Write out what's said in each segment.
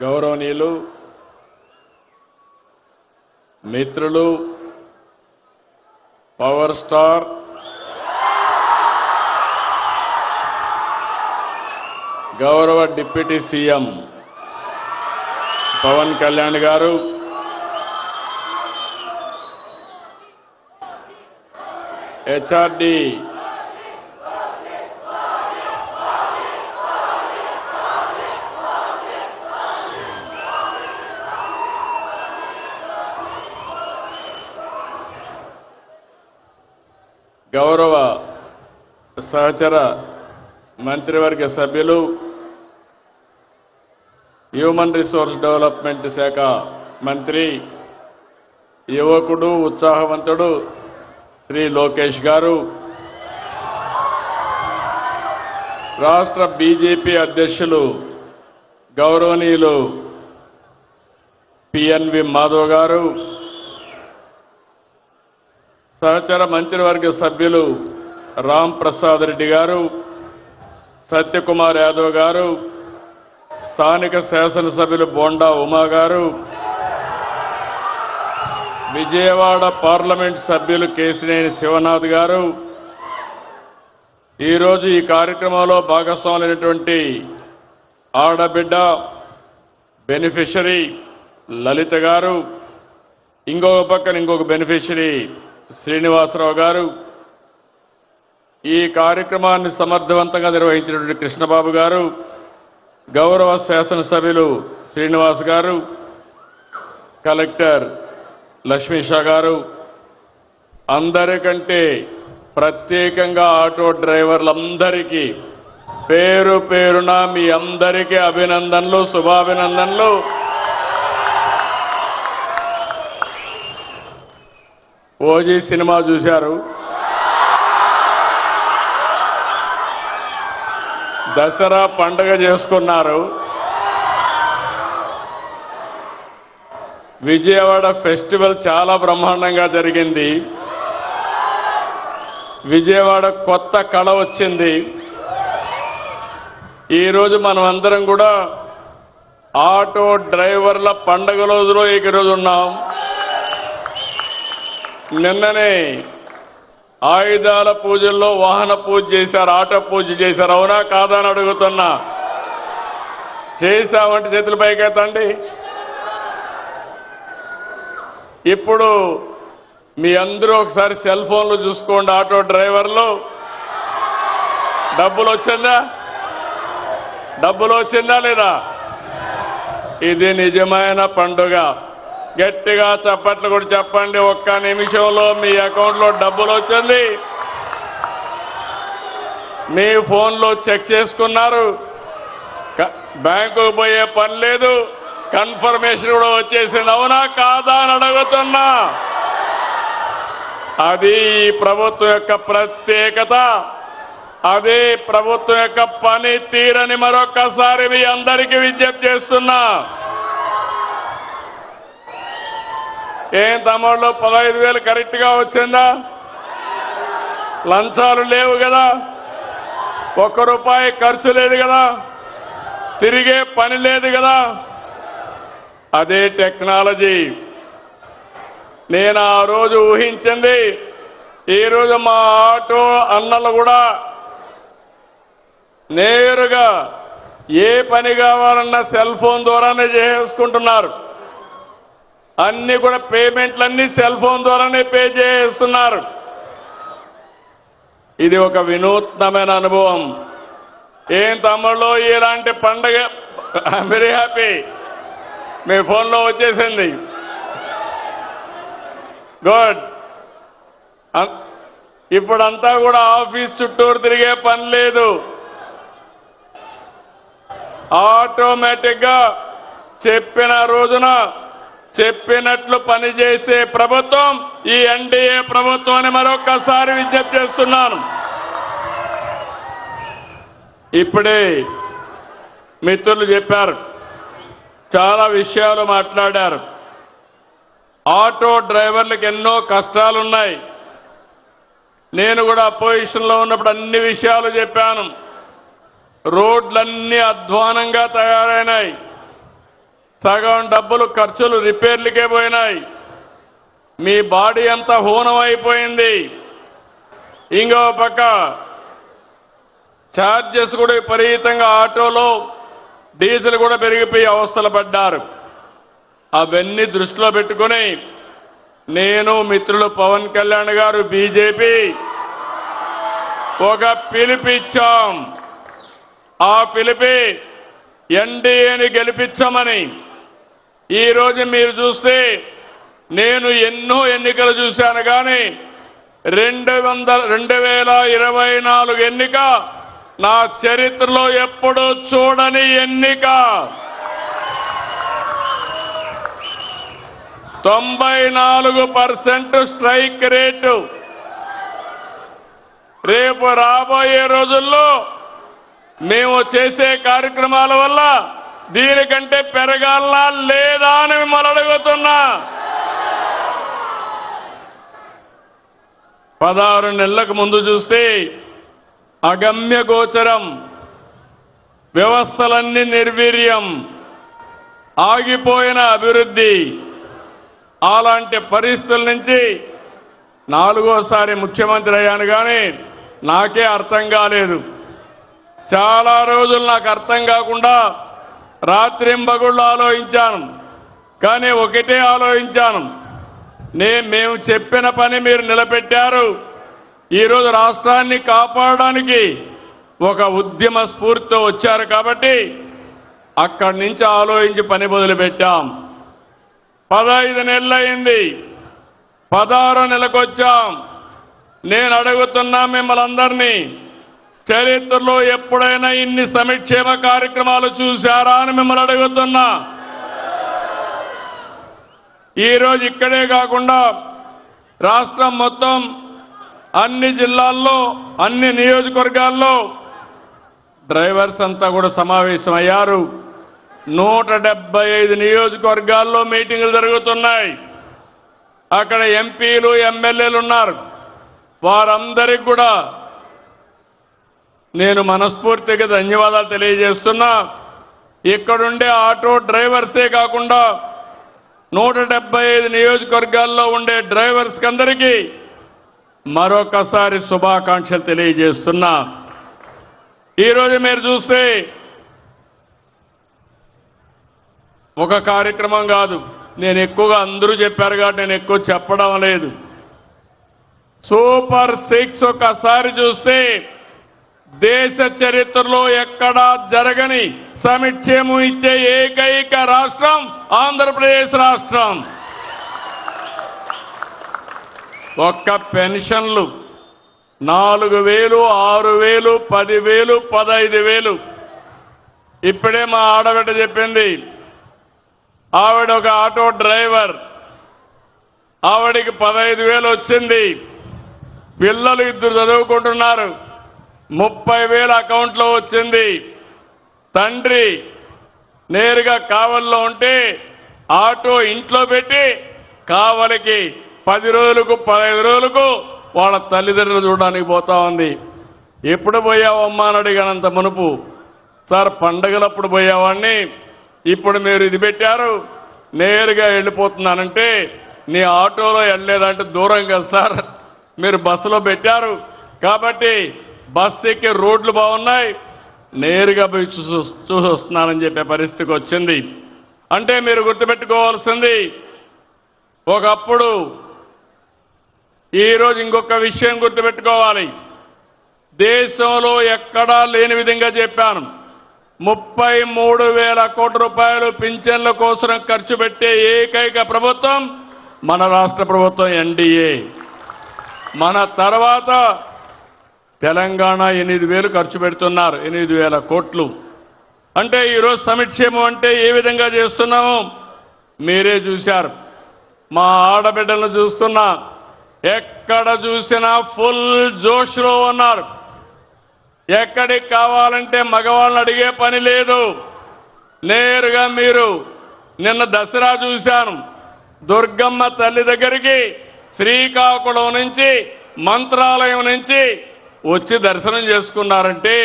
గౌరవనీయులు మిత్రులు power star గౌరవ డిప్యూటీ సీఎం పవన్ కళ్యాణ్ గారు, హెచ్ఆర్డి గౌరవ సహచర మంత్రివర్గ సభ్యులు, హ్యూమన్ రిసోర్స్ డెవలప్మెంట్ శాఖ మంత్రి, యువకుడు ఉత్సాహవంతుడు శ్రీ లోకేష్ గారు, రాష్ట్ర బీజేపీ అధ్యక్షులు గౌరవనీయులు పిఎన్వి మాధవ్ గారు, సహచర మంత్రివర్గ సభ్యులు రామ్ ప్రసాద్ రెడ్డి గారు, సత్యకుమార్ యాదవ్ గారు, స్థానిక శాసనసభ్యులు బోండా ఉమా గారు, విజయవాడ పార్లమెంట్ సభ్యులు కేశినేని శివనాథ్ గారు, ఈరోజు ఈ కార్యక్రమంలో భాగస్వాములైనటువంటి ఆడబిడ్డ బెనిఫిషరీ లలిత గారు, ఇంకొక పక్కన ఇంకొక బెనిఫిషరీ శ్రీనివాసరావు గారు, ఈ కార్యక్రమాన్ని సమర్థవంతంగా నిర్వహించినటువంటి కృష్ణబాబు గారు, గౌరవ శాసనసభ్యులు శ్రీనివాస్ గారు, కలెక్టర్ లక్ష్మీషా గారు, అందరికంటే ప్రత్యేకంగా ఆటో డ్రైవర్లందరికీ పేరు పేరున మీ అందరికీ అభినందనలు, శుభాభినందనలు. ఓజీ సినిమా చూశారు, దసరా పండుగ చేసుకున్నారు, విజయవాడ ఫెస్టివల్ చాలా బ్రహ్మాండంగా జరిగింది, విజయవాడ కొత్త కళ వచ్చింది. ఈరోజు మనం అందరం కూడా ఆటో డ్రైవర్ల పండుగ రోజులో ఈరోజు ఉన్నాం. నిన్ననే ఆయుధాల పూజల్లో వాహన పూజ చేశారు, ఆటో పూజ చేశారు. అవునా కాదా అని అడుగుతున్నా. చేశామంటే చేతుల పైకెత్తండి. ఇప్పుడు మీ అందరూ ఒకసారి సెల్ ఫోన్లు చూసుకోండి. ఆటో డ్రైవర్లు డబ్బులు వచ్చిందా లేదా? ఇది నిజమైన పండుగ. గట్టిగా చప్పట్లు కూడా చెప్పండి. ఒక్క నిమిషంలో మీ అకౌంట్లో డబ్బులు వచ్చింది, మీ ఫోన్లో చెక్ చేసుకున్నారు, బ్యాంకుకు పోయే పని లేదు, కన్ఫర్మేషన్ కూడా వచ్చేసింది. అవునా కాదా అని అడుగుతున్నా. అది ఈ ప్రభుత్వం యొక్క ప్రత్యేకత, అదే ప్రభుత్వం యొక్క పని తీరని మరొక్కసారి మీ అందరికీ విజ్ఞప్తి చేస్తున్నా. ఏం తమ్ముళ్ళు 15,000 కరెక్ట్ గా వచ్చిందా? లంచాలు లేవు కదా, ₹1 ఖర్చు లేదు కదా, తిరిగే పని లేదు కదా. అదే టెక్నాలజీ. నేను ఆ రోజు ఊహించింది, ఈరోజు మా ఆటో అన్నలు కూడా నేరుగా ఏ పని కావాలన్నా సెల్ ఫోన్ ద్వారానే చేసుకుంటున్నారు. అన్ని కూడా పేమెంట్లన్నీ సెల్ ఫోన్ ద్వారానే పే చేస్తున్నారు. ఇది ఒక వినూత్నమైన అనుభవం. ఏం తమ్ముళ్ళు ఇలాంటి పండగ? I'm very happy. మీ ఫోన్లో వచ్చేసింది. గుడ్. ఇప్పుడంతా కూడా ఆఫీస్ చుట్టూరు తిరిగే పని లేదు. ఆటోమేటిక్ గా చెప్పిన రోజున చెప్పినట్లు పనిచేసే ప్రభుత్వం ఈ ఎన్డీఏ ప్రభుత్వం అని మరొక్కసారి విజ్ఞప్తి చేస్తున్నాను. ఇప్పుడే మిత్రులు చెప్పారు, చాలా విషయాలు మాట్లాడారు. ఆటో డ్రైవర్లకు ఎన్నో కష్టాలున్నాయి. నేను కూడా అపోజిషన్లో ఉన్నప్పుడు అన్ని విషయాలు చెప్పాను. రోడ్లన్నీ అధ్వానంగా తయారైనాయి. సగం డబ్బులు ఖర్చులు రిపేర్లకే పోయినాయి. మీ బాడీ అంతా హూనం అయిపోయింది. ఇంకో పక్క ఛార్జెస్ కూడా విపరీతంగా ఆటోలో డీజిల్ కూడా పెరిగిపోయి అవస్థలు పడ్డారు. అవన్నీ దృష్టిలో పెట్టుకుని నేను మిత్రులు పవన్ కళ్యాణ్ గారు బీజేపీ ఒక పిలుపిచ్చాం. ఆ పిలిపి ఎన్డీఏని గెలిపించమని. ఈరోజు మీరు చూస్తే నేను ఎన్నో ఎన్నికలు చూశాను కానీ 2024 ఎన్నిక నా చరిత్రలో ఎప్పుడూ చూడని ఎన్నిక. 94% స్ట్రైక్ రేటు. రేపు రాబోయే రోజుల్లో మేము చేసే కార్యక్రమాల వల్ల దీనికంటే పెరగాలనా లేదా అని మిమ్మల్ని అడుగుతున్నా. 16 నెలలకు ముందు చూస్తే అగమ్య గోచరం, వ్యవస్థలన్నీ నిర్వీర్యం, ఆగిపోయిన అభివృద్ధి. అలాంటి పరిస్థితుల నుంచి 4వసారి ముఖ్యమంత్రి అయ్యాను కానీ నాకే అర్థం కాలేదు. చాలా రోజులు నాకు అర్థం కాకుండా రాత్రింబగుళ్ళు ఆలోచించాను. కానీ ఒకటే ఆలోచించాను, మేము చెప్పిన పని మీరు నిలబెట్టారు. ఈరోజు రాష్ట్రాన్ని కాపాడడానికి ఒక ఉద్యమ స్ఫూర్తితో వచ్చారు కాబట్టి అక్కడి నుంచి ఆలోచించి పని మొదలుపెట్టాం. 15 నెలలైంది, 16 నెలకు వచ్చాం. నేను అడుగుతున్నా మిమ్మల్ని అందరినీ, చరిత్రలో ఎప్పుడైనా ఇన్ని సంక్షేమ కార్యక్రమాలు చూశారా అని మిమ్మల్ని అడుగుతున్నా. ఈరోజు ఇక్కడే కాకుండా రాష్ట్రం మొత్తం అన్ని జిల్లాల్లో అన్ని నియోజకవర్గాల్లో డ్రైవర్స్ అంతా కూడా సమావేశమయ్యారు. 175 నియోజకవర్గాల్లో మీటింగులు జరుగుతున్నాయి. అక్కడ ఎంపీలు ఎమ్మెల్యేలు ఉన్నారు. వారందరికీ కూడా నేను మనస్ఫూర్తిగా ధన్యవాదాలు తెలియజేస్తున్నా. ఇక్కడుండే ఆటో డ్రైవర్సే కాకుండా 175 నియోజకవర్గాల్లో ఉండే డ్రైవర్స్ అందరికీ మరొకసారి శుభాకాంక్షలు తెలియజేస్తున్నా. ఈరోజు మీరు చూస్తే ఒక కార్యక్రమం కాదు, నేను ఎక్కువగా అందరూ చెప్పారు కాబట్టి నేను ఎక్కువ చెప్పడం లేదు. సూపర్ 6 ఒకసారి చూస్తే దేశ చరిత్రలో ఎక్కడా జరగని సంక్షేమం ఇచ్చే ఏకైక రాష్ట్రం ఆంధ్రప్రదేశ్ రాష్ట్రం. ఒక్క పెన్షన్లు 4,000, 6,000, 10,000, 15,000. ఇప్పుడే మా ఆడబిడ్డ చెప్పింది, ఆవిడ ఒక ఆటో డ్రైవర్, ఆవిడికి 15,000 వచ్చింది. పిల్లలు 2 చదువుకుంటున్నారు, 30,000 అకౌంట్లో వచ్చింది. తండ్రి నేరుగా కావలిలో ఉంటే ఆటో ఇంట్లో పెట్టి కావలికి 10 రోజులకు 15 రోజులకు వాళ్ళ తల్లిదండ్రులు చూడడానికి పోతా ఉంది. ఎప్పుడు పోయావమ్మా అని అడిగానంత మునుపు, సార్ పండగలప్పుడు పోయేవాడిని, ఇప్పుడు మీరు ఇది పెట్టారు నేరుగా వెళ్ళిపోతున్నానంటే, నీ ఆటోలో వెళ్ళలేదంటే దూరం కదా సార్, మీరు బస్సులో పెట్టారు కాబట్టి బస్సు ఎక్కి రోడ్లు బాగున్నాయి, నేరుగా పోయి చూసి వస్తున్నానని చెప్పే పరిస్థితికి వచ్చింది. అంటే మీరు గుర్తుపెట్టుకోవాల్సింది, ఒకప్పుడు ఈరోజు ఇంకొక విషయం గుర్తుపెట్టుకోవాలి. దేశంలో ఎక్కడా లేని విధంగా చెప్పాను, 33,000 కోట్ల రూపాయలు పింఛన్ల కోసం ఖర్చు పెట్టే ఏకైక ప్రభుత్వం మన రాష్ట్ర ప్రభుత్వం ఎన్డీఏ. మన తర్వాత తెలంగాణ 8,000 ఖర్చు పెడుతున్నారు, 8,000 కోట్లు. అంటే ఈరోజు సంక్షేమం అంటే ఏ విధంగా చేస్తున్నామో మీరే చూశారు. మా ఆడబిడ్డలను చూస్తున్నా, ఎక్కడ చూసినా ఫుల్ జోష్లో ఉన్నారు. ఎక్కడికి కావాలంటే మగవాళ్ళని అడిగే పని లేదు. నేరుగా మీరు నిన్న దసరా చూశాను, దుర్గమ్మ తల్లి దగ్గరికి శ్రీకాకుళం నుంచి మంత్రాలయం నుంచి వచ్చి దర్శనం చేసుకున్నారంటే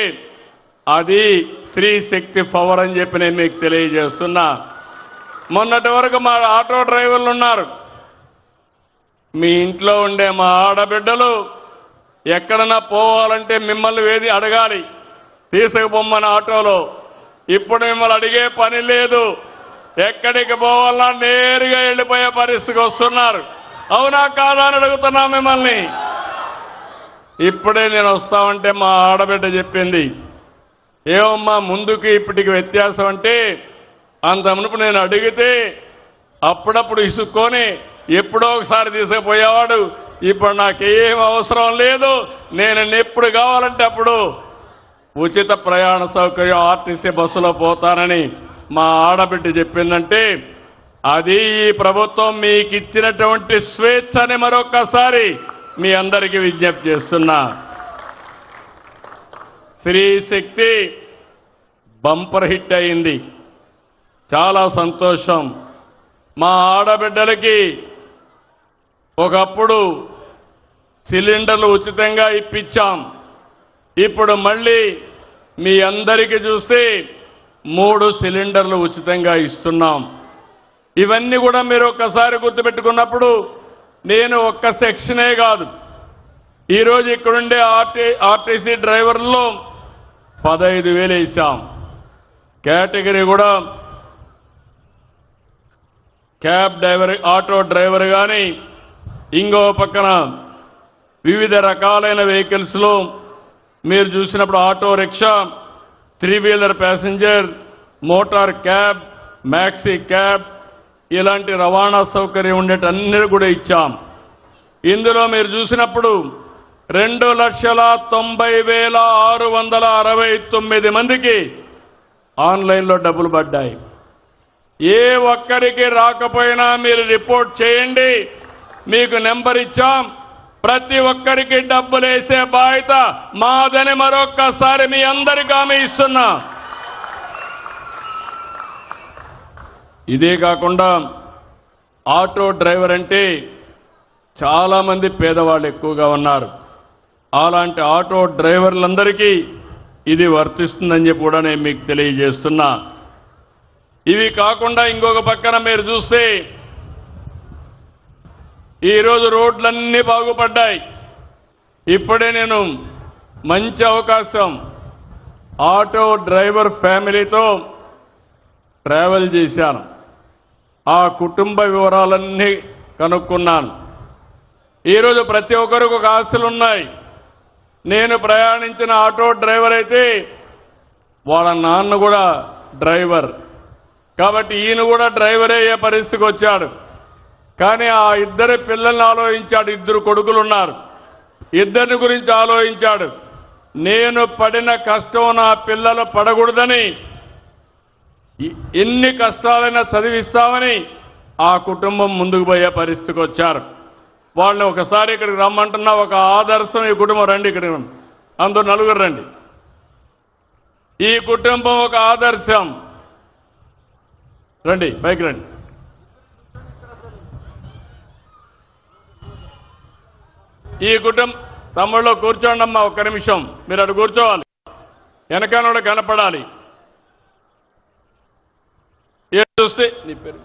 అది స్త్రీ శక్తి పవర్ అని చెప్పి నేను మీకు తెలియజేస్తున్నా. మొన్నటి వరకు మా ఆటో డ్రైవర్లు ఉన్నారు. మీ ఇంట్లో ఉండే మా ఆడబిడ్డలు ఎక్కడన్నా పోవాలంటే మిమ్మల్ని వేది అడగాలి, తీసుకుపోమ్మని ఆటోలో. ఇప్పుడు మిమ్మల్ని అడిగే పని లేదు. ఎక్కడికి పోవాలన్నా నేరుగా వెళ్ళిపోయే పరిస్థితికి వస్తున్నారు. అవునా కాదా అని అడుగుతున్నా మిమ్మల్ని. ఇప్పుడే నేను వస్తామంటే మా ఆడబిడ్డ చెప్పింది, ఏమమ్మా ముందుకి ఇప్పటికి వ్యత్యాసం అంటే, అంత మునుపు నేను అడిగితే అప్పుడప్పుడు ఇసుక్కొని ఎప్పుడో ఒకసారి తీసుకుపోయేవాడు. ఇప్పుడు నాకేం అవసరం లేదు, నేను ఎప్పుడు కావాలంటే అప్పుడు ఉచిత ప్రయాణ సౌకర్యం ఆర్టీసీ బస్సులో పోతానని మా ఆడబిడ్డ చెప్పిందంటే అది ఈ ప్రభుత్వం మీకు ఇచ్చినటువంటి స్వేచ్ఛ అని మరొక్కసారి మీ అందరికీ విజ్ఞప్తి చేస్తున్నా. స్త్రీ శక్తి బంపర్ హిట్ అయింది, చాలా సంతోషం. మా ఆడబిడ్డలకి ఒకప్పుడు సిలిండర్లు ఉచితంగా ఇప్పించాం. ఇప్పుడు మళ్ళీ మీ అందరికీ చూస్తే 3 సిలిండర్లు ఉచితంగా ఇస్తున్నాం. ఇవన్నీ కూడా మీరు ఒక్కసారి గుర్తుపెట్టుకున్నప్పుడు నేను ఒక్క సెక్షనే కాదు, ఈరోజు ఇక్కడుండే ఆర్టీసీ డ్రైవర్లలో 15,000 ఇస్తాం. కేటగిరీ కూడా క్యాబ్ డ్రైవర్, ఆటో డ్రైవర్ కానీ, ఇంకో పక్కన వివిధ రకాలైన వెహికల్స్ లో మీరు చూసినప్పుడు auto rickshaw, 3 wheeler passenger, motor cab, maxi cab, ఇలాంటి రవాణా సౌకర్యం ఉండేటన్నీ కూడా ఇచ్చాం. ఇందులో మీరు చూసినప్పుడు 2,90,669 మందికి ఆన్లైన్లో డబ్బులు పడ్డాయి. ఏ ఒక్కరికి రాకపోయినా మీరు రిపోర్ట్ చేయండి, మీకు నెంబర్ ఇచ్చాం. ప్రతి ఒక్కరికి డబ్బులు వేసే బాధ్యత మాదని మరొక్కసారి మీ అందరికీ హామీ ఇస్తున్నా. ఇదే కాకుండా ఆటో డ్రైవర్ అంటే చాలా మంది పేదవాళ్ళు ఎక్కువగా ఉన్నారు. అలాంటి ఆటో డ్రైవర్లందరికీ ఇది వర్తిస్తుందని చెప్పి కూడా నేను మీకు తెలియజేస్తున్నా. ఇవి కాకుండా ఇంకొక పక్కన మీరు చూస్తే ఈరోజు రోడ్లన్నీ బాగుపడ్డాయి. ఇప్పుడే నేను మంచి అవకాశం ఆటో డ్రైవర్ ఫ్యామిలీతో ట్రావెల్ చేశాను. ఆ కుటుంబ వివరాలన్నీ కనుక్కున్నాను. ఈరోజు ప్రతి ఒక్కరికి ఒక ఆశలు ఉన్నాయి. నేను ప్రయాణించిన ఆటో డ్రైవర్ అయితే వాళ్ళ నాన్న కూడా డ్రైవర్, కాబట్టి ఈయన కూడా డ్రైవరే అయ్యే పరిస్థితికి వచ్చాడు. కానీ ఆ 2 పిల్లల్ని ఆలోచించాడు. 2 కొడుకులు ఉన్నారు, 2 గురించి ఆలోచించాడు. నేను పడిన కష్టం నా పిల్లలు పడకూడదని ఎన్ని కష్టాలైనా చదివిస్తామని ఆ కుటుంబం ముందుకు పోయే పరిస్థితికి వచ్చారు. వాళ్ళని ఒకసారి ఇక్కడికి రమ్మంటున్నా. ఒక ఆదర్శం ఈ కుటుంబం. రండి, ఇక్కడ అందరూ 4 రండి. ఈ కుటుంబం ఒక ఆదర్శం. రండి, పైకి రండి. ఈ కుటుంబం తమ్ముళ్ళు కూర్చోండి అమ్మా, ఒక్క నిమిషం మీరు అటు కూర్చోవాలి, వెనకాల కనపడాలి. చూస్తే నీ పేరు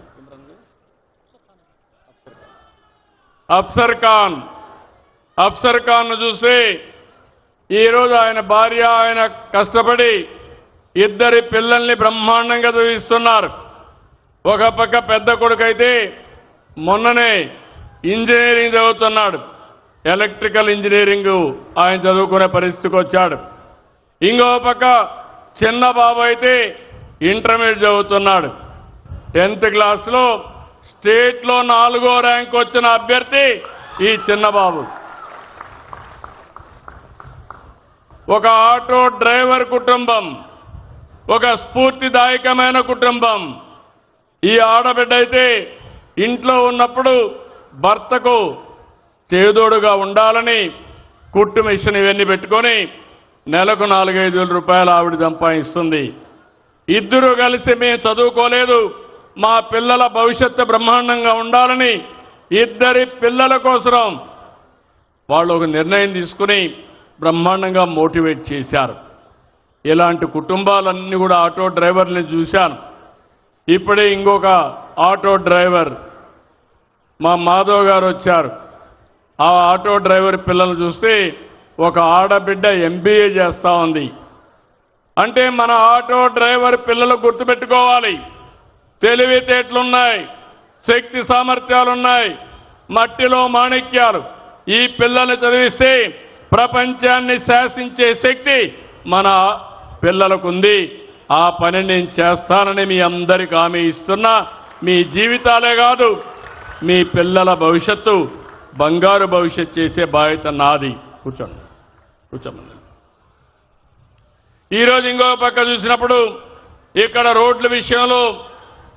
అఫ్సర్ ఖాన్. అఫ్సర్ ఖాన్ చూస్తే ఈరోజు ఆయన భార్య ఆయన కష్టపడి 2 పిల్లల్ని బ్రహ్మాండంగా చదివిస్తున్నారు. ఒక పక్క పెద్ద కొడుకైతే మొన్ననే ఇంజనీరింగ్ చదువుతున్నాడు, ఎలక్ట్రికల్ ఇంజనీరింగ్ ఆయన చదువుకునే పరిస్థితికి వచ్చాడు. ఇంకో పక్క చిన్న బాబు అయితే ఇంటర్మీడియట్ చదువుతున్నాడు. 10th క్లాస్లో స్టేట్లో 4వ ర్యాంక్ వచ్చిన అభ్యర్థి ఈ చిన్న బాబు. ఒక ఆటో డ్రైవర్ కుటుంబం, ఒక స్ఫూర్తిదాయకమైన కుటుంబం. ఈ ఆడబిడ్డ అయితే ఇంట్లో ఉన్నప్పుడు భర్తకు చేదోడుగా ఉండాలని కుట్టు మిషన్ ఇవన్నీ పెట్టుకొని నెలకు 4-5 వేల రూపాయలు ఆవిడ సంపాదిస్తుంది. 2 కలిసి మేము చదువుకోలేదు, మా పిల్లల భవిష్యత్తు బ్రహ్మాండంగా ఉండాలని 2 పిల్లల కోసం వాళ్ళు ఒక నిర్ణయం తీసుకుని బ్రహ్మాండంగా మోటివేట్ చేశారు. ఇలాంటి కుటుంబాలన్నీ కూడా ఆటో డ్రైవర్ని చూశాను. ఇప్పుడే ఇంకొక ఆటో డ్రైవర్ మా మాధవ్ గారు వచ్చారు. ఆ ఆటో డ్రైవర్ పిల్లలు చూస్తే ఒక ఆడబిడ్డ MBA చేస్తా ఉంది. అంటే మన ఆటో డ్రైవర్ పిల్లలు గుర్తుపెట్టుకోవాలి, తెలివితేటలున్నాయి, శక్తి సామర్థ్యాలున్నాయి, మట్టిలో మాణిక్యాలు. ఈ పిల్లల్ని చదివిస్తే ప్రపంచాన్ని శాసించే శక్తి మన పిల్లలకుంది. ఆ పని నేను చేస్తానని మీ అందరికి హామీ ఇస్తున్నా. మీ జీవితాలే కాదు, మీ పిల్లల భవిష్యత్తు బంగారు భవిష్యత్తు చేసే బాధ్యత నాది. కూర్చోండి. ఈరోజు ఇంకో పక్క చూసినప్పుడు ఇక్కడ రోడ్ల విషయంలో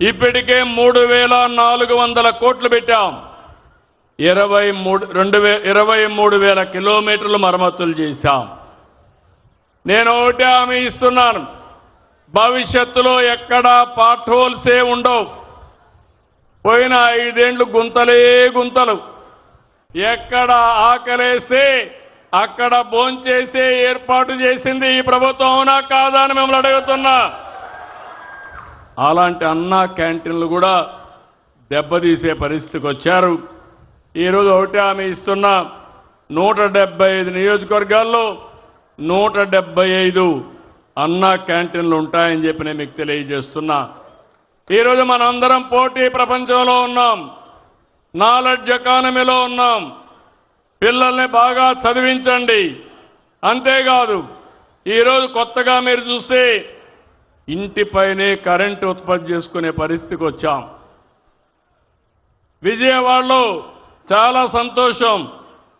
ఇప్పటికే 3,400 కోట్లు పెట్టాం. 23,000 కిలోమీటర్లు మరమ్మతులు చేశాం. నేను ఒకటే హామీ ఇస్తున్నాను, భవిష్యత్తులో ఎక్కడా పార్ట్ హోల్సే ఉండవు. పోయిన 5 ఏళ్లు గుంతలే గుంతలు. ఎక్కడ ఆకలేస్తే అక్కడ భోంచేసే ఏర్పాటు చేసింది ఈ ప్రభుత్వం, అవునా కాదా అని మిమ్మల్ని అడుగుతున్నా. అలాంటి అన్నా క్యాంటీన్లు కూడా దెబ్బతీసే పరిస్థితికి వచ్చారు. ఈరోజు ఒకటే హామీ ఇస్తున్నా, 175 నియోజకవర్గాల్లో 175 అన్నా క్యాంటీన్లు ఉంటాయని చెప్పి నేను మీకు తెలియజేస్తున్నా. ఈరోజు మనందరం పోటీ ప్రపంచంలో ఉన్నాం, నాలెడ్జ్ ఎకానమీలో ఉన్నాం. పిల్లల్ని బాగా చదివించండి. అంతేకాదు ఈరోజు కొత్తగా మీరు చూస్తే ఇంటిపైనే కరెంటు ఉత్పత్తి చేసుకునే పరిస్థితికి వచ్చాం. విజయవాడలో చాలా సంతోషం,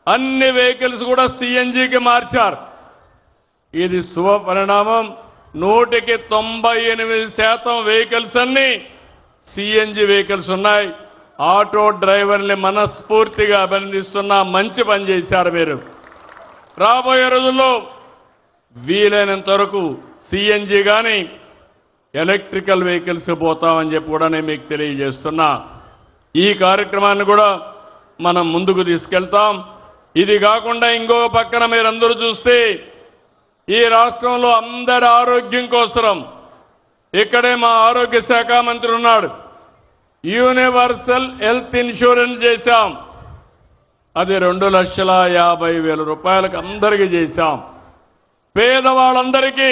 అన్ని వెహికల్స్ కూడా CNGకి మార్చారు. ఇది శుభ పరిణామం. 98% వెహికల్స్ అన్ని CNG వెహికల్స్ ఉన్నాయి. ఆటో డ్రైవర్ని మనస్ఫూర్తిగా అభినందిస్తున్నా. మంచి పని చేశారు మీరు. రాబోయే రోజుల్లో వీలైనంత వరకు CNG కానీ ఎలక్ట్రికల్ వెహికల్స్ పోతామని చెప్పి కూడా నేను మీకు తెలియజేస్తున్నా. ఈ కార్యక్రమాన్ని కూడా మనం ముందుకు తీసుకెళ్తాం. ఇది కాకుండా ఇంకో పక్కన మీరందరూ చూస్తే ఈ రాష్ట్రంలో అందరి ఆరోగ్యం కోసం ఇక్కడే మా ఆరోగ్య శాఖ మంత్రి ఉన్నాడు, యూనివర్సల్ హెల్త్ ఇన్సూరెన్స్ చేశాం. అది 2,50,000 రూపాయలకు అందరికీ చేశాం. పేదవాళ్ళందరికీ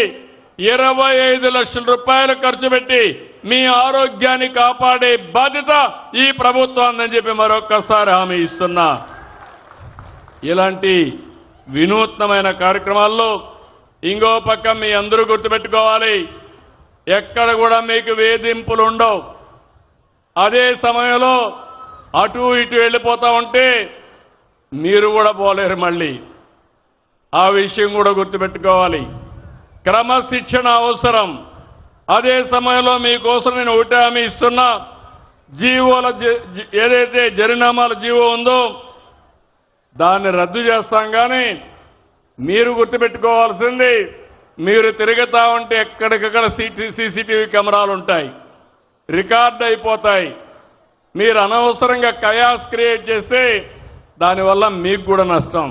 25 లక్షల రూపాయలు ఖర్చు పెట్టి మీ ఆరోగ్యాన్ని కాపాడే బాధ్యత ఈ ప్రభుత్వాన్ని చెప్పి మరొక్కసారి హామీ ఇస్తున్నా. ఇలాంటి వినూత్నమైన కార్యక్రమాల్లో ఇంకో పక్క మీ అందరూ గుర్తుపెట్టుకోవాలి, ఎక్కడ కూడా మీకు వేధింపులు ఉండవు. అదే సమయంలో అటు ఇటు వెళ్ళిపోతా ఉంటే మీరు కూడా పోలేరు. మళ్ళీ ఆ విషయం కూడా గుర్తుపెట్టుకోవాలి. క్రమశిక్షణ అవసరం. అదే సమయంలో మీకోసం నేను ఒకటే హామీ ఇస్తున్నా, జీవోల ఏదైతే జరినామాల జీవో ఉందో దాన్ని రద్దు చేస్తాం. కానీ మీరు గుర్తుపెట్టుకోవాల్సింది, మీరు తిరుగుతా ఉంటే ఎక్కడికక్కడ CCTV కెమెరాలు ఉంటాయి, రికార్డ్ అయిపోతాయి. మీరు అనవసరంగా కయాస్ క్రియేట్ చేస్తే దానివల్ల మీకు కూడా నష్టం.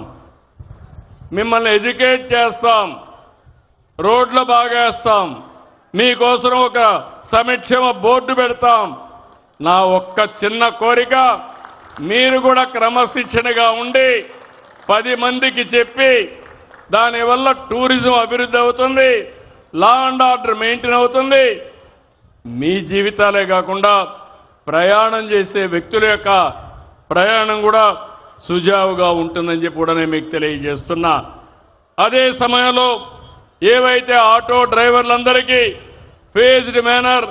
మిమ్మల్ని ఎడ్యుకేట్ చేస్తాం, రోడ్లు బాగా వేస్తాం, మీకోసం ఒక సంక్షేమ బోర్డు పెడతాం. నా ఒక్క చిన్న కోరిక, మీరు కూడా క్రమశిక్షణగా ఉండి 10 మందికి చెప్పి దానివల్ల టూరిజం అభివృద్ధి అవుతుంది, లా అండ్ ఆర్డర్ మెయింటైన్ అవుతుంది. మీ జీవితాలే కాకుండా ప్రయాణం చేసే వ్యక్తుల యొక్క ప్రయాణం కూడా సుజావుగా ఉంటుందని చెప్పి కూడా నేను మీకు తెలియజేస్తున్నా. అదే సమయంలో ఏవైతే ఆటో డ్రైవర్లందరికీ ఫేజ్డ్ మేనర్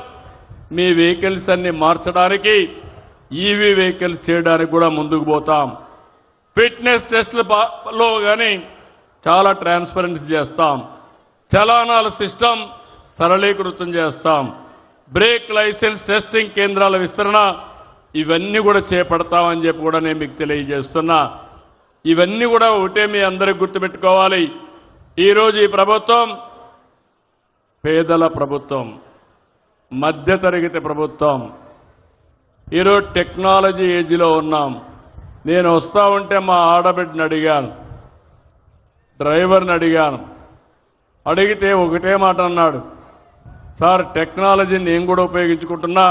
మీ వెహికల్స్ అన్ని మార్చడానికి, EV వెహికల్స్ చేయడానికి కూడా ముందుకు పోతాం. ఫిట్నెస్ టెస్టులలో కానీ చాలా ట్రాన్స్పరెన్సీ చేస్తాం. చలానాల సిస్టమ్ సరళీకృతం చేస్తాం. బ్రేక్ లైసెన్స్ టెస్టింగ్ కేంద్రాల విస్తరణ, ఇవన్నీ కూడా చేపడతామని చెప్పి కూడా నేను మీకు తెలియజేస్తున్నా. ఇవన్నీ కూడా ఒకటే మీ అందరికి గుర్తుపెట్టుకోవాలి. ఈరోజు ఈ ప్రభుత్వం పేదల ప్రభుత్వం, మధ్యతరగతి ప్రభుత్వం. ఈరోజు టెక్నాలజీ ఏజ్లో ఉన్నాం. నేను వస్తా ఉంటే మా ఆడబిడ్డని అడిగాను, డ్రైవర్ని అడిగాను. అడిగితే ఒకటే మాట అన్నాడు, సార్ టెక్నాలజీని నేను కూడా ఉపయోగించుకుంటున్నా,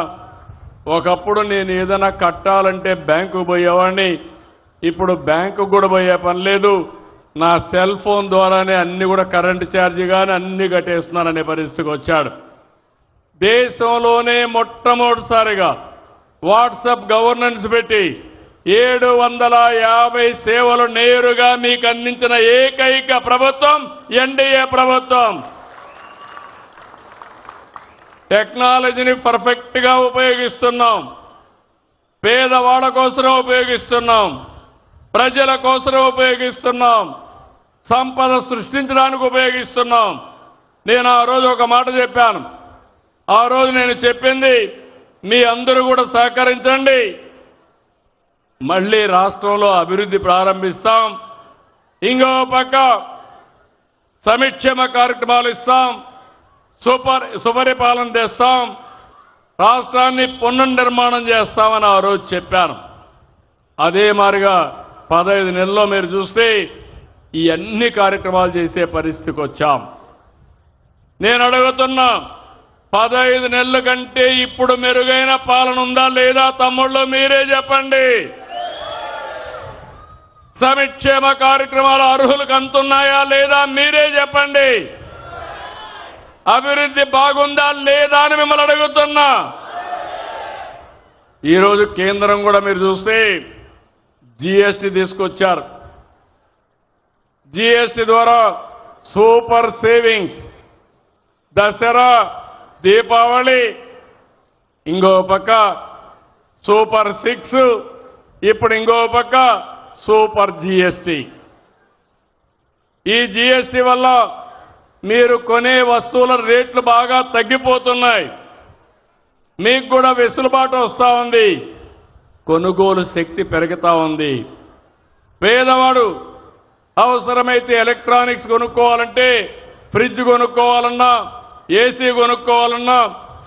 ఒకప్పుడు నేను ఏదైనా కట్టాలంటే బ్యాంకు పోయేవాడిని. ఇప్పుడు బ్యాంకు కూడా పోయే పని లేదు. నా సెల్ ఫోన్ ద్వారానే అన్ని కూడా కరెంటు ఛార్జీ కానీ అన్ని కట్టేస్తున్నాననే పరిస్థితికి వచ్చాడు. దేశంలోనే మొట్టమొదటిసారిగా వాట్సాప్ గవర్నెన్స్ పెట్టి 750 సేవలు నేరుగా మీకు అందించిన ఏకైక ప్రభుత్వం ఎన్డీఏ ప్రభుత్వం. టెక్నాలజీని పర్ఫెక్ట్ గా ఉపయోగిస్తున్నాం. పేదవాళ్ళ కోసం ఉపయోగిస్తున్నాం. ప్రజల కోసం ఉపయోగిస్తున్నాం. సంపద సృష్టించడానికి ఉపయోగిస్తున్నాం. నేను ఆ రోజు ఒక మాట చెప్పాను. ఆ రోజు నేను చెప్పింది మీ అందరూ కూడా సహకరించండి, మళ్లీ రాష్ట్రంలో అభివృద్ధి ప్రారంభిస్తాం. ఇంకో పక్క సంక్షేమ కార్యక్రమాలు ఇస్తాం, సుపరిపాలన తెస్తాం, రాష్ట్రాన్ని పునర్నిర్మాణం చేస్తామని ఆ రోజు చెప్పాను. అదే మాదిరిగా 15 నెలల్లో మీరు చూస్తే ఈ అన్ని కార్యక్రమాలు చేసే పరిస్థితికి వచ్చాం. నేను అడుగుతున్నా, 15 నెలల కంటే ఇప్పుడు మెరుగైన పాలన ఉందా లేదా? తమ్ముళ్ళు మీరే చెప్పండి. సంక్షేమ కార్యక్రమాలు అర్హులకు అందుతున్నాయా లేదా? మీరే చెప్పండి. అభివృద్ధి బాగుందా లేదా అని మిమ్మల్ని అడుగుతున్నా. ఈరోజు కేంద్రం కూడా మీరు చూస్తే జీఎస్టీ తీసుకొచ్చారు. జీఎస్టీ ద్వారా సూపర్ సేవింగ్స్, దసరా, దీపావళి, ఇంకో పక్క సూపర్ 6, ఇప్పుడు ఇంకో పక్క సూపర్ జీఎస్టీ. ఈ జీఎస్టీ వల్ల మీరు కొనే వస్తువుల రేట్లు బాగా తగ్గిపోతున్నాయి. మీకు కూడా వెసులుబాటు వస్తూ ఉంది, కొనుగోలు శక్తి పెరుగుతూ ఉంది. పేదవాడు అవసరమైతే ఎలక్ట్రానిక్స్ కొనుక్కోవాలంటే, ఫ్రిడ్జ్ కొనుక్కోవాలన్నా, ఏసీ కొనుక్కోవాలన్నా,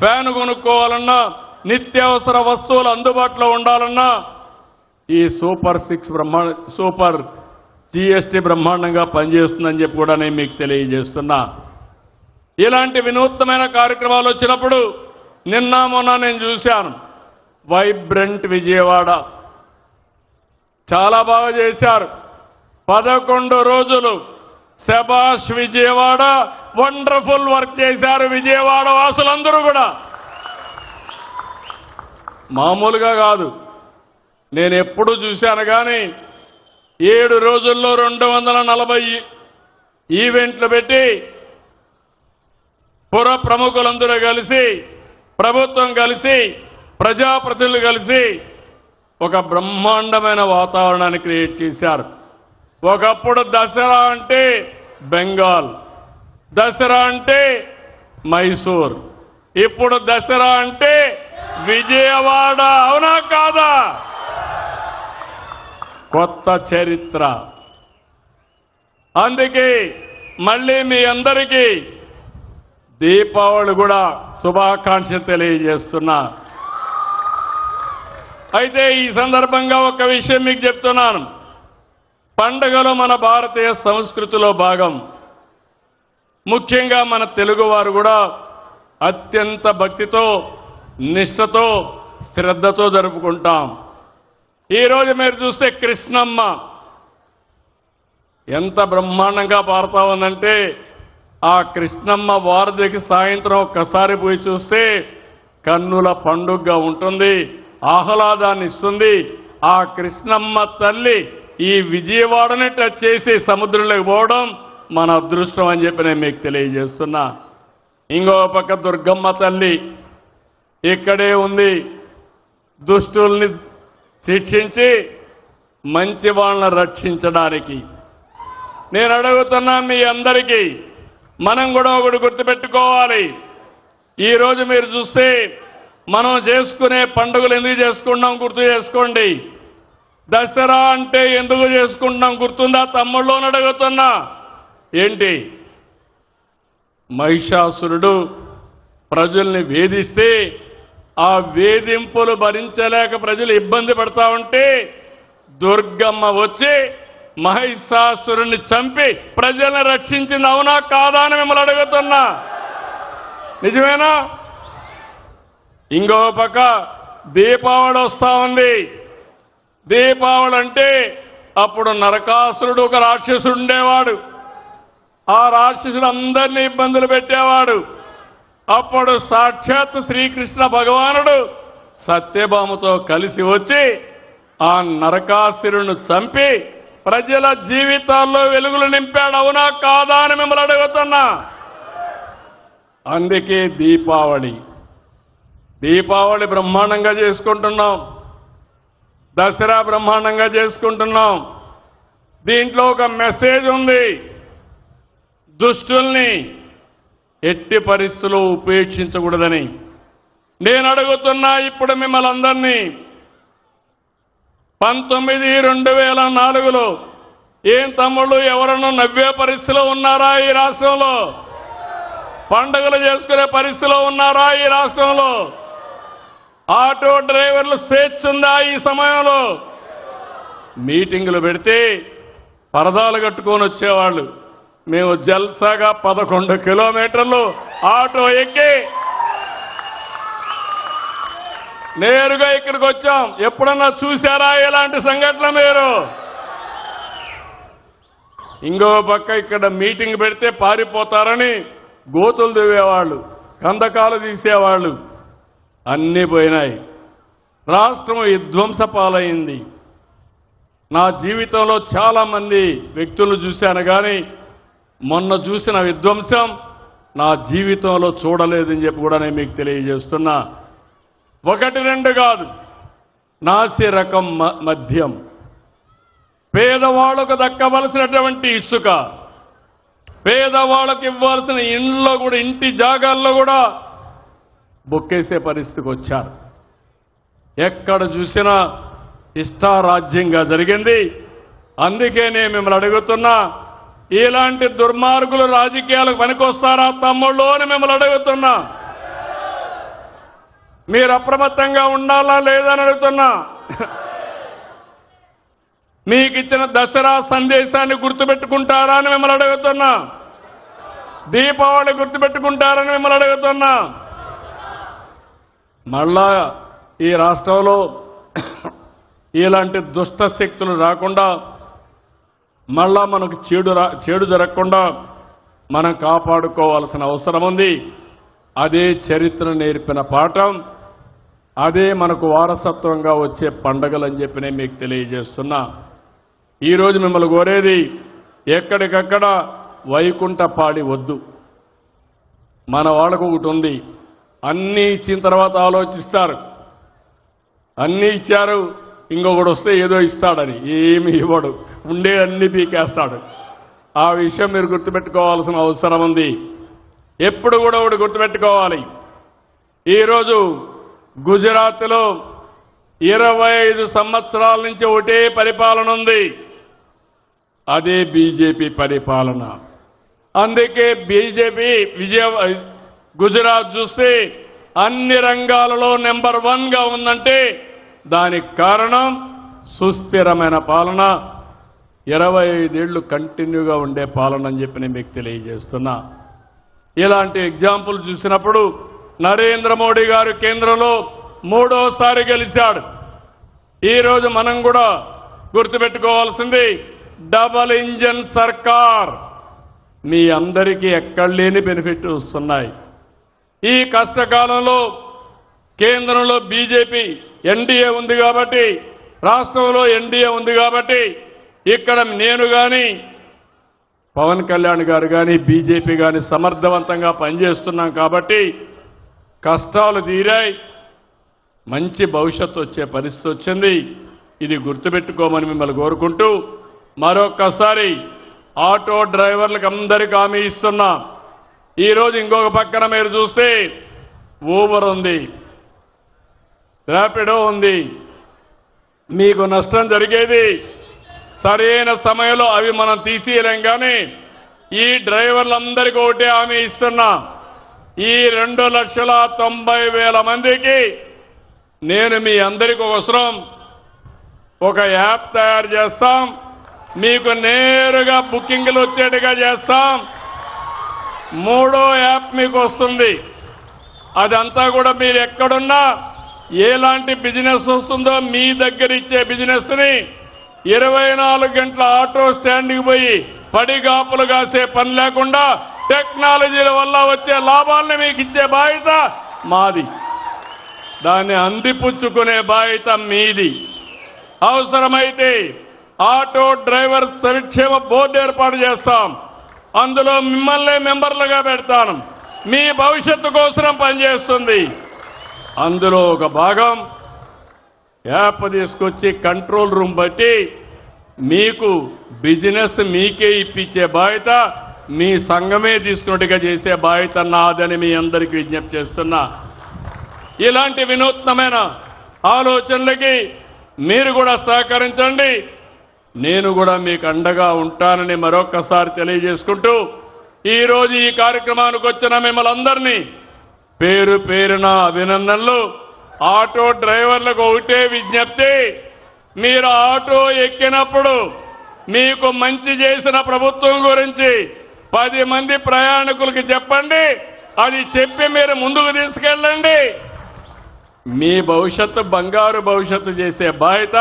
ఫ్యాన్ కొనుక్కోవాలన్నా, నిత్యావసర వస్తువులు అందుబాటులో ఉండాలన్నా ఈ సూపర్ జీఎస్టీ బ్రహ్మాండంగా పనిచేస్తుందని చెప్పి కూడా నేను మీకు తెలియజేస్తున్నా. ఇలాంటి వినూత్నమైన కార్యక్రమాలు వచ్చినప్పుడు నిన్న మొన్న నేను చూశాను. వైబ్రెంట్ విజయవాడ చాలా బాగా చేశారు. 11 రోజులు శబాష్ విజయవాడ, వండర్ఫుల్ వర్క్ చేశారు విజయవాడ వాసులందరూ కూడా. మామూలుగా కాదు, నేను ఎప్పుడు చూశాను కానీ 7 రోజుల్లో 240 ఈవెంట్లు పెట్టి పుర ప్రముఖులందరూ కలిసి, ప్రభుత్వం కలిసి, ప్రజాప్రతినిధులు కలిసి ఒక బ్రహ్మాండమైన వాతావరణాన్ని క్రియేట్ చేశారు. ఒకప్పుడు దసరా అంటే బెంగాల్, దసరా అంటే మైసూర్, ఇప్పుడు దసరా అంటే విజయవాడ. అవునా కాదా? కొత్త చరిత్ర. అందుకే మళ్ళీ మీ అందరికీ దీపావళి కూడా శుభాకాంక్షలు తెలియజేస్తున్నా. అయితే ఈ సందర్భంగా ఒక విషయం మీకు చెప్తున్నాను. పండుగలు మన భారతీయ సంస్కృతిలో భాగం. ముఖ్యంగా మన తెలుగువారు కూడా అత్యంత భక్తితో, నిష్ఠతో, శ్రద్ధతో జరుపుకుంటాం. ఈరోజు మీరు చూస్తే కృష్ణమ్మ ఎంత బ్రహ్మాండంగా పారుతా ఉందంటే, ఆ కృష్ణమ్మ వారధికి సాయంత్రం ఒక్కసారి పోయి చూస్తే కన్నుల పండుగగా ఉంటుంది, ఆహ్లాదాన్ని ఇస్తుంది. ఆ కృష్ణమ్మ తల్లి ఈ విజయవాడని టచ్ చేసి సముద్రంలోకి పోవడం మన అదృష్టం అని చెప్పి నేను మీకు తెలియజేస్తున్నా. ఇంకో పక్క దుర్గమ్మ తల్లి ఇక్కడే ఉంది. దుష్టుల్ని శిక్షించి మంచి వాళ్ళని రక్షించడానికి. నేను అడుగుతున్నా మీ అందరికీ, మనం కూడా ఒకటి గుర్తుపెట్టుకోవాలి. ఈరోజు మీరు చూస్తే మనం చేసుకునే పండుగలు ఎందుకు చేసుకుంటాం గుర్తు చేసుకోండి. దసరా అంటే ఎందుకు చేసుకుంటాం గుర్తుందా తమ్ముళ్ళు అని అడుగుతున్నా. ఏంటి? మహిషాసురుడు ప్రజల్ని వేధిస్తే ఆ వేధింపులు భరించలేక ప్రజలు ఇబ్బంది పడతా ఉంటే దుర్గమ్మ వచ్చి మహిషాసురుణ్ణి చంపి ప్రజల్ని రక్షించింది. అవునా కాదా అని మిమ్మల్ని అడుగుతున్నా. నిజమేనా? ఇంకో పక్క దీపావళి వస్తా ఉంది. దీపావళి అంటే అప్పుడు నరకాసురుడు ఒక రాక్షసుడు ఉండేవాడు. ఆ రాక్షసుడు అందరినీ ఇబ్బందులు పెట్టేవాడు. అప్పుడు సాక్షాత్ శ్రీకృష్ణ భగవానుడు సత్యభామతో కలిసి వచ్చి ఆ నరకాసురుని చంపి ప్రజల జీవితాల్లో వెలుగులు నింపాడు. అవునా కాదా అని మిమ్మల్ని అడుగుతున్నా. అందుకే దీపావళి బ్రహ్మాండంగా చేసుకుంటున్నాం. దసరా బ్రహ్మాండంగా చేసుకుంటున్నాం. దీంట్లో ఒక మెసేజ్ ఉంది. దుష్టుల్ని ఎట్టి పరిస్థితుల్లో ఉపేక్షించకూడదని నేను అడుగుతున్నా. ఇప్పుడు మిమ్మల్ని అందరినీ 19/2004లో ఏం తమ్ముళ్ళు ఎవరన్నా నవ్వే పరిస్థితిలో ఉన్నారా ఈ రాష్ట్రంలో? పండుగలు చేసుకునే పరిస్థితిలో ఉన్నారా ఈ రాష్ట్రంలో? ఆటో డ్రైవర్లు స్వేచ్ఛ ఉందా ఈ సమయంలో? మీటింగులు పెడితే పరదాలు కట్టుకొని వచ్చేవాళ్ళు. మేము జల్సాగా 11 కిలోమీటర్లు ఆటో ఎక్కి నేరుగా ఇక్కడికి వచ్చాం. ఎప్పుడన్నా చూశారా ఇలాంటి సంఘటన మీరు? ఇంకో పక్క ఇక్కడ మీటింగ్ పెడితే పారిపోతారని గోతులు దివేవాళ్ళు, కందకాలు తీసేవాళ్ళు. అన్నీ పోయినాయి. రాష్ట్రం విధ్వంస పాలైంది. నా జీవితంలో చాలా మంది వ్యక్తులు చూశాను కానీ మొన్న చూసిన విధ్వంసం నా జీవితంలో చూడలేదని చెప్పి కూడా నేను మీకు తెలియజేస్తున్నా. 1-2 కాదు, నాసి రకం మద్యం, పేదవాళ్లకు దక్కవలసినటువంటి ఇసుక, పేదవాళ్లకు ఇవ్వాల్సిన ఇంట్లో కూడా ఇంటి జాగాల్లో కూడా బొక్కేసే పరిస్థితికి వచ్చారు. ఎక్కడ చూసినా ఇష్టారాజ్యంగా జరిగింది. అందుకే నేను మిమ్మల్ని అడుగుతున్నా, ఇలాంటి దుర్మార్గులు రాజకీయాలకు పనికొస్తారా తమ్ముళ్ళు అని మిమ్మల్ని అడుగుతున్నా. మీరు అప్రమత్తంగా ఉండాలా లేదని అడుగుతున్నా. మీకు ఇచ్చిన దసరా సందేశాన్ని గుర్తుపెట్టుకుంటారా అని మిమ్మల్ని అడుగుతున్నా. దీపావళి గుర్తుపెట్టుకుంటారని మిమ్మల్ని అడుగుతున్నా. మళ్ళా ఈ రాష్ట్రంలో ఇలాంటి దుష్ట శక్తులు రాకుండా, మళ్ళా మనకు చెడు జరగకుండా మనం కాపాడుకోవాల్సిన అవసరం ఉంది. అదే చరిత్ర నేర్పిన పాఠం, అదే మనకు వారసత్వంగా వచ్చే పండగలని చెప్పి నేను మీకు తెలియజేస్తున్నా. ఈరోజు మిమ్మల్ని కోరేది, ఎక్కడికక్కడ వైకుంఠపాడి వద్దు. మన వాళ్ళకు ఒకటి ఉంది, అన్నీ ఇచ్చిన తర్వాత ఆలోచిస్తారు. అన్నీ ఇచ్చారు, ఇంకొకటి వస్తే ఏదో ఇస్తాడని. ఏమి ఇవ్వడు, ఉండే అన్ని పీకేస్తాడు. ఆ విషయం మీరు గుర్తుపెట్టుకోవాల్సిన అవసరం ఉంది. ఎప్పుడు కూడా ఒకటి గుర్తుపెట్టుకోవాలి. ఈరోజు గుజరాత్లో 25 సంవత్సరాల నుంచి ఒకటే పరిపాలన ఉంది, అదే బీజేపీ పరిపాలన. అందుకే బీజేపీ గుజరాత్ చూస్తే అన్ని రంగాలలో నెంబర్ 1గా ఉందంటే దానికి కారణం సుస్థిరమైన పాలన, 25 ఏళ్లు కంటిన్యూగా ఉండే పాలన అని చెప్పి నేను మీకు తెలియజేస్తున్నా. ఇలాంటి ఎగ్జాంపుల్ చూసినప్పుడు నరేంద్ర మోడీ గారు కేంద్రంలో 3వ సారి గెలిచాడు. ఈరోజు మనం కూడా గుర్తుపెట్టుకోవాల్సింది, డబల్ ఇంజన్ సర్కార్ మీ అందరికీ ఎక్కడ లేని బెనిఫిట్ వస్తున్నాయి. ఈ కష్టకాలంలో కేంద్రంలో బీజేపీ ఎన్డీఏ ఉంది కాబట్టి, రాష్ట్రంలో ఎన్డీఏ ఉంది కాబట్టి, ఇక్కడ నేను కానీ పవన్ కళ్యాణ్ గారు కానీ బీజేపీ కానీ సమర్థవంతంగా పనిచేస్తున్నాం కాబట్టి కష్టాలు తీరాయి, మంచి భవిష్యత్తు వచ్చే పరిస్థితి వచ్చింది. ఇది గుర్తుపెట్టుకోమని మిమ్మల్ని కోరుకుంటూ మరొక్కసారి ఆటో డ్రైవర్లకు అందరికీ హామీ ఇస్తున్నా. ఈరోజు ఇంకొక పక్కన మీరు చూస్తే ఊబర్ ఉంది, ర్యాపిడో ఉంది. మీకు నష్టం జరిగేది సరైన సమయంలో అవి మనం తీసేయలేం. కానీ ఈ డ్రైవర్లందరికీ ఒకటే హామీ ఇస్తున్నా, ఈ 2,90,000 మందికి నేను మీ అందరికీ అవసరం ఒక యాప్ తయారు చేస్తాం, మీకు నేరుగా బుకింగ్లు వచ్చేట్టుగా చేస్తాం. 3వ యాప్ మీకు వస్తుంది. అదంతా కూడా మీరు ఎక్కడున్నా ఎలాంటి బిజినెస్ వస్తుందో మీ దగ్గర ఇచ్చే బిజినెస్ ని 24 గంటల ఆటో స్టాండ్కి పోయి పడిగాపులు కాసే పని లేకుండా టెక్నాలజీల వల్ల వచ్చే లాభాలను మీకు ఇచ్చే బాధ్యత మాది. దాన్ని అందిపుచ్చుకునే బాధ్యత మీది. అవసరమైతే ఆటో డ్రైవర్ సంక్షేమ బోర్డు ఏర్పాటు చేస్తాం. అందులో మిమ్మల్ని మెంబర్లుగా పెడతాను. మీ భవిష్యత్తు కోసం పనిచేస్తుంది. అందులో ఒక భాగం యాప్ తీసుకొచ్చి కంట్రోల్ రూమ్ బట్టి మీకు బిజినెస్ మీకే ఇప్పించే బాధ్యత మీ సంఘమే తీసుకున్నట్టుగా చేసే బాధ్యత నాదని మీ అందరికీ విజ్ఞప్తి చేస్తున్నా. ఇలాంటి వినూత్నమైన ఆలోచనలకి మీరు కూడా సహకరించండి. నేను కూడా మీకు అండగా ఉంటానని మరొక్కసారి తెలియజేసుకుంటూ ఈరోజు ఈ కార్యక్రమానికి వచ్చిన మిమ్మల్ని అందరినీ పేరు పేరున అభినందనలు. ఆటో డ్రైవర్లకు ఒకటే విజ్ఞప్తి, మీరు ఆటో ఎక్కినప్పుడు మీకు మంచి చేసిన ప్రభుత్వం గురించి 10 మంది ప్రయాణికులకి చెప్పండి. అది చెప్పి మీరు ముందుకు తీసుకెళ్ళండి. మీ భవిష్యత్తు బంగారు భవిష్యత్తు చేసే బాధ్యత,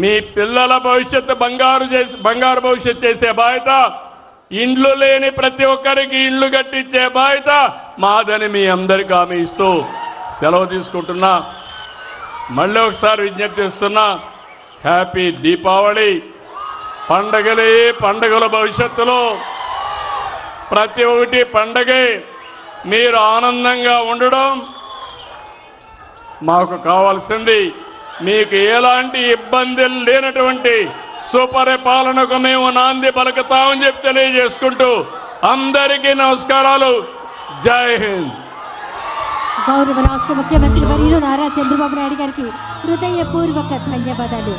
మీ పిల్లల భవిష్యత్తు బంగారు భవిష్యత్తు చేసే బాధ్యత, ఇండ్లు లేని ప్రతి ఒక్కరికి ఇండ్లు కట్టించే బాధ్యత మాదని మీ అందరికీ హామీ ఇస్తూ సెలవు తీసుకుంటున్నా. మళ్ళీ ఒకసారి విజ్ఞప్తి చేస్తున్నా, హ్యాపీ దీపావళి. పండగలే పండగల భవిష్యత్తులో ప్రతి ఒక్కటి పండగే. మీరు ఆనందంగా ఉండడం మాకు కావాల్సింది. మీకు ఎలాంటి ఇబ్బందులు లేనటువంటి సుపరిపాలనకు మేము నాంది పలుకుతామని చెప్పి తెలియజేసుకుంటూ అందరికీ నమస్కారాలు. జై హింద్. గౌరవ రాష్ట్ర ముఖ్యమంత్రి వర్యులు నారా చంద్రబాబు నాయుడు గారికి హృదయపూర్వక ధన్యవాదాలు.